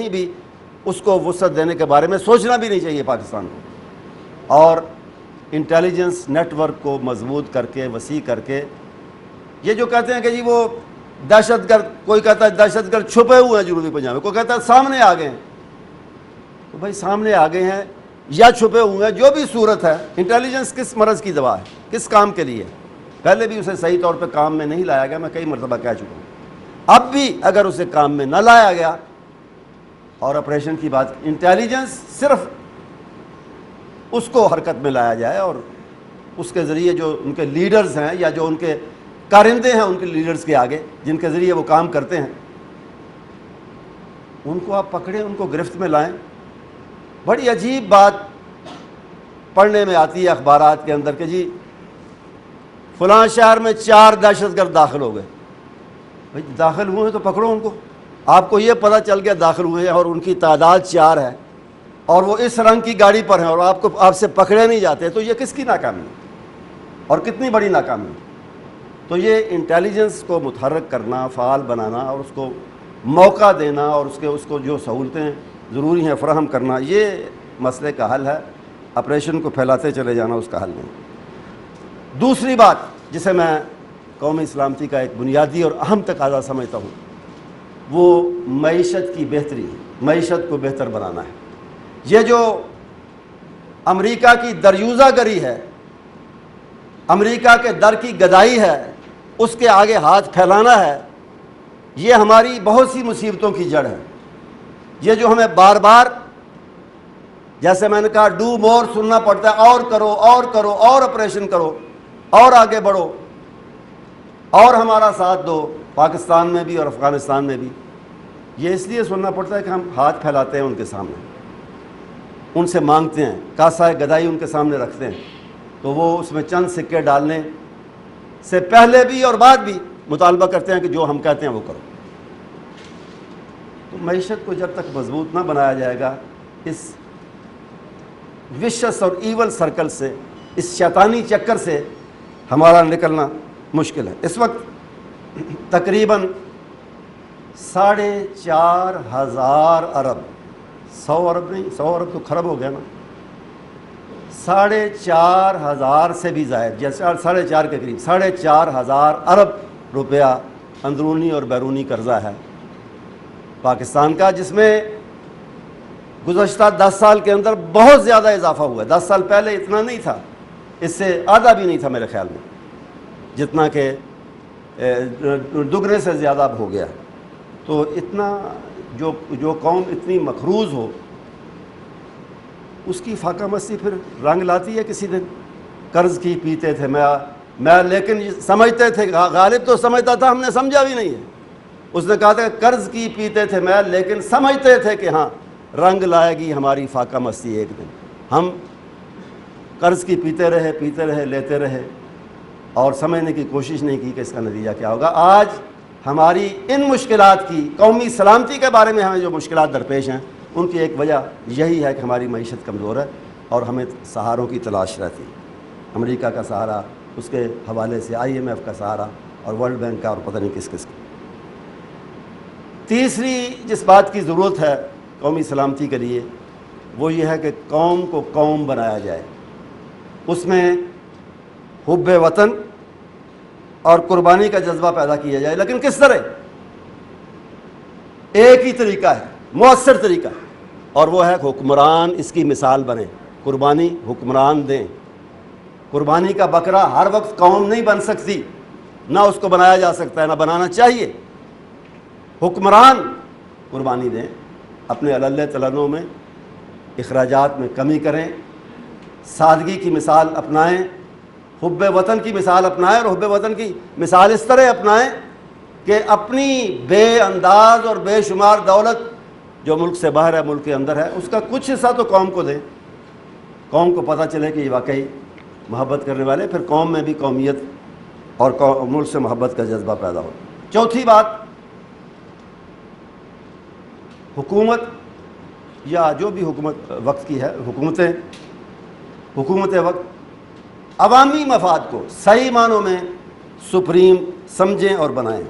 بھی اس کو وسعت دینے کے بارے میں سوچنا بھی نہیں چاہیے پاکستان کو، اور انٹیلیجنس نیٹ ورک کو مضبوط کر کے وسیع کر کے، یہ جو کہتے ہیں کہ جی وہ دہشت گرد، کوئی کہتا ہے دہشت گرد چھپے ہوئے ہیں جنوبی پنجاب میں، کوئی کہتا ہے سامنے آ گئے ہیں، تو بھائی سامنے آ گئے ہیں یا چھپے ہوئے ہیں، جو بھی صورت ہے، انٹیلیجنس کس مرض کی دوا ہے، کس کام کے لیے؟ پہلے بھی اسے صحیح طور پہ کام میں نہیں لایا گیا، میں کئی مرتبہ کہہ چکا ہوں، اب بھی اگر اسے کام میں نہ لایا گیا، اور آپریشن کی بات، انٹیلیجنس صرف اس کو حرکت میں لایا جائے، اور اس کے ذریعے جو ان کے لیڈرز ہیں یا جو ان کے کارندے ہیں ان کے لیڈرز کے آگے جن کے ذریعے وہ کام کرتے ہیں، ان کو آپ پکڑیں، ان کو گرفت میں لائیں۔ بڑی عجیب بات پڑھنے میں آتی ہے اخبارات کے اندر کہ جی فلاں شہر میں 4 دہشت گرد داخل ہو گئے۔ بھائی داخل ہوئے ہیں تو پکڑو ان کو، آپ کو یہ پتہ چل گیا داخل ہوئے ہیں اور ان کی تعداد 4 ہے اور وہ اس رنگ کی گاڑی پر ہیں اور آپ سے پکڑے نہیں جاتے، تو یہ کس کی ناکامی ہے اور کتنی بڑی ناکامی ہے؟ تو یہ انٹیلیجنس کو متحرک کرنا، فعال بنانا اور اس کو موقع دینا اور اس کو جو سہولتیں ضروری ہیں فراہم کرنا، یہ مسئلے کا حل ہے۔ آپریشن کو پھیلاتے چلے جانا اس کا حل نہیں۔ دوسری بات جسے میں قومی سلامتی کا ایک بنیادی اور اہم تقاضا سمجھتا ہوں، وہ معیشت کی بہتری ہے، معیشت کو بہتر بنانا ہے۔ یہ جو امریکہ کی دریوزہ گری ہے، امریکہ کے در کی گدائی ہے، اس کے آگے ہاتھ پھیلانا ہے، یہ ہماری بہت سی مصیبتوں کی جڑ ہے۔ یہ جو ہمیں بار بار، جیسے میں نے کہا، ڈو مور سننا پڑتا ہے، اور کرو اور کرو اور آپریشن کرو اور آگے بڑھو اور ہمارا ساتھ دو، پاکستان میں بھی اور افغانستان میں بھی، یہ اس لیے سننا پڑتا ہے کہ ہم ہاتھ پھیلاتے ہیں ان کے سامنے، ان سے مانگتے ہیں، کاسہ گدائی ان کے سامنے رکھتے ہیں، تو وہ اس میں چند سکے ڈالنے سے پہلے بھی اور بعد بھی مطالبہ کرتے ہیں کہ جو ہم کہتے ہیں وہ کرو۔ تو معیشت کو جب تک مضبوط نہ بنایا جائے گا، اس وشس اور ایول سرکل سے، اس شیطانی چکر سے ہمارا نکلنا مشکل ہے۔ اس وقت تقریباً 4,500 ارب، 100 ارب نہیں، 100 ارب تو خراب ہو گیا نا، 4,500 سے بھی زائد، جیسے 4.5 کے قریب 4,500 ارب روپیہ اندرونی اور بیرونی قرضہ ہے پاکستان کا، جس میں گزشتہ 10 سال کے اندر بہت زیادہ اضافہ ہوا ہے۔ 10 سال پہلے اتنا نہیں تھا، اس سے آدھا بھی نہیں تھا میرے خیال میں، جتنا کہ دگنے سے زیادہ اب ہو گیا۔ تو اتنا جو قوم اتنی مقروض ہو، اس کی فاقہ مستی پھر رنگ لاتی ہے کسی دن۔ قرض کی پیتے تھے میں لیکن سمجھتے تھے، غالب تو سمجھتا تھا، ہم نے سمجھا بھی نہیں ہے، اس نے کہا تھا کہ قرض کی پیتے تھے میں لیکن سمجھتے تھے کہ ہاں رنگ لائے گی ہماری فاقہ مستی ایک دن۔ ہم قرض کی پیتے رہے لیتے رہے اور سمجھنے کی کوشش نہیں کی کہ اس کا نتیجہ کیا ہوگا۔ آج ہماری ان مشکلات کی، قومی سلامتی کے بارے میں ہمیں جو مشکلات درپیش ہیں، ان کی ایک وجہ یہی ہے کہ ہماری معیشت کمزور ہے اور ہمیں سہاروں کی تلاش رہتی ہے۔ امریکہ کا سہارا، اس کے حوالے سے IMF کا سہارا اور ورلڈ بینک کا اور پتہ نہیں کس کس کا۔ تیسری جس بات کی ضرورت ہے قومی سلامتی کے لیے، وہ یہ ہے کہ قوم کو قوم بنایا جائے، اس میں حب وطن اور قربانی کا جذبہ پیدا کیا جائے۔ لیکن کس طرح؟ ایک ہی طریقہ ہے، مؤثر طریقہ، اور وہ ہے حکمران اس کی مثال بنے، قربانی حکمران دیں۔ قربانی کا بکرا ہر وقت قوم نہیں بن سکتی، نہ اس کو بنایا جا سکتا ہے، نہ بنانا چاہیے۔ حکمران قربانی دیں، اپنے علل تلنوں میں، اخراجات میں کمی کریں، سادگی کی مثال اپنائیں، حب وطن کی مثال اپنائیں، اور حب وطن کی مثال اس طرح اپنائیں کہ اپنی بے انداز اور بے شمار دولت جو ملک سے باہر ہے، ملک کے اندر ہے، اس کا کچھ حصہ تو قوم کو دیں، قوم کو پتہ چلے کہ یہ واقعی محبت کرنے والے، پھر قوم میں بھی قومیت اور ملک سے محبت کا جذبہ پیدا ہو۔ چوتھی بات، حکومت یا جو بھی حکومت وقت کی ہے، حکومت وقت عوامی مفاد کو صحیح معنوں میں سپریم سمجھیں اور بنائیں۔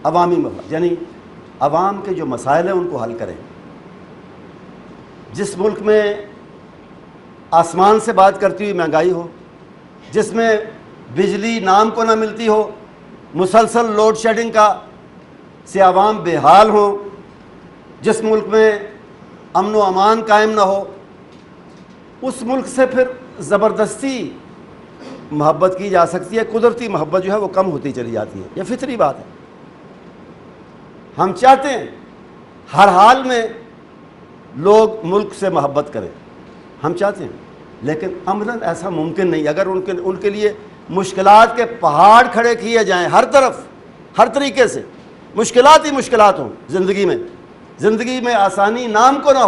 عوامی مفاد یعنی عوام کے جو مسائل ہیں ان کو حل کریں، جس ملک میں آسمان سے بات کرتی ہوئی مہنگائی ہو، جس میں بجلی نام کو نہ ملتی ہو، مسلسل لوڈ شیڈنگ کا سے عوام بے حال ہوں، جس ملک میں امن و امان قائم نہ ہو، اس ملک سے پھر زبردستی محبت کی جا سکتی ہے؟ قدرتی محبت جو ہے وہ کم ہوتی چلی جاتی ہے، یہ فطری بات ہے۔ ہم چاہتے ہیں ہر حال میں لوگ ملک سے محبت کریں، ہم چاہتے ہیں، لیکن عملاً ایسا ممکن نہیں۔ اگر ان کے لیے مشکلات کے پہاڑ کھڑے کیے جائیں، ہر طرف ہر طریقے سے مشکلات ہی مشکلات ہوں زندگی میں آسانی نام کو نہ ہو،